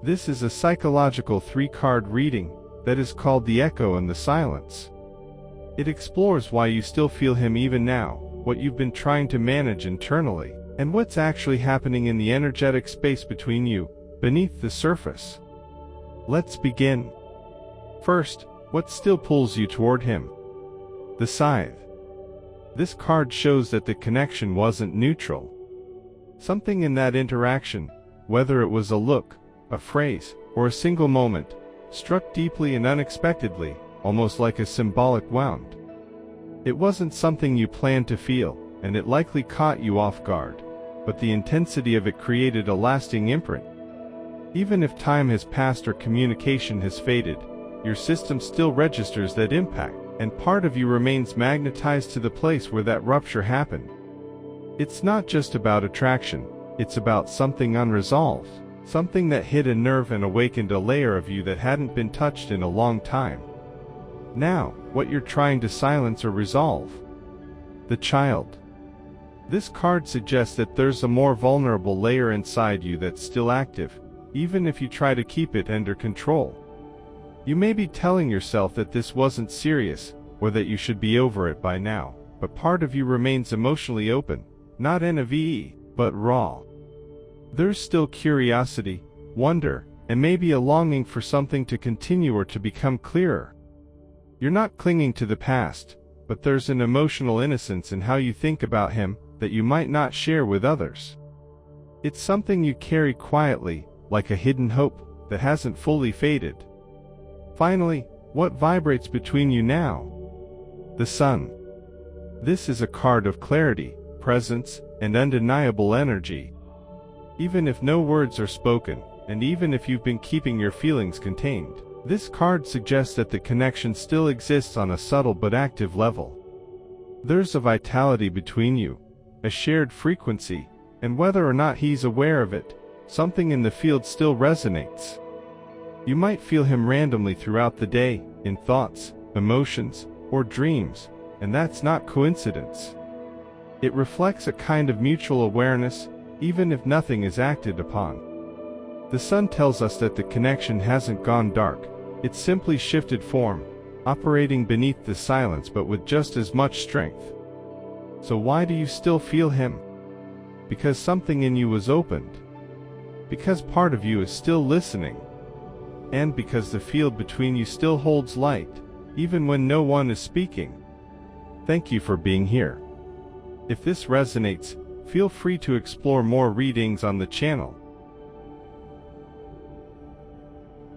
This is a psychological 3-card reading that is called The Echo and the Silence. It explores why you still feel him even now, what you've been trying to manage internally, and what's actually happening in the energetic space between you, beneath the surface. Let's begin. First, what still pulls you toward him? The Scythe. This card shows that the connection wasn't neutral. Something in that interaction, whether it was a look, a phrase, or a single moment, struck deeply and unexpectedly, almost like a symbolic wound. It wasn't something you planned to feel, and it likely caught you off guard, but the intensity of it created a lasting imprint. Even if time has passed or communication has faded, your system still registers that impact, and part of you remains magnetized to the place where that rupture happened. It's not just about attraction, it's about something unresolved, something that hit a nerve and awakened a layer of you that hadn't been touched in a long time. Now, what you're trying to silence or resolve? The child. This card suggests that there's a more vulnerable layer inside you that's still active, even if you try to keep it under control. You may be telling yourself that this wasn't serious, or that you should be over it by now, but part of you remains emotionally open, not NAVE, but raw. There's still curiosity, wonder, and maybe a longing for something to continue or to become clearer. You're not clinging to the past, but there's an emotional innocence in how you think about him that you might not share with others. It's something you carry quietly, like a hidden hope that hasn't fully faded. Finally, what vibrates between you now? The Sun. This is a card of clarity, presence, and undeniable energy. Even if no words are spoken, and even if you've been keeping your feelings contained, this card suggests that the connection still exists on a subtle but active level. There's a vitality between you, a shared frequency, and whether or not he's aware of it, something in the field still resonates. You might feel him randomly throughout the day, in thoughts, emotions, or dreams, and that's not coincidence. It reflects a kind of mutual awareness, even if nothing is acted upon. The Sun tells us that the connection hasn't gone dark, it's simply shifted form, operating beneath the silence but with just as much strength. So why do you still feel him? Because something in you was opened. Because part of you is still listening. And because the field between you still holds light, even when no one is speaking. Thank you for being here. If this resonates, feel free to explore more readings on the channel.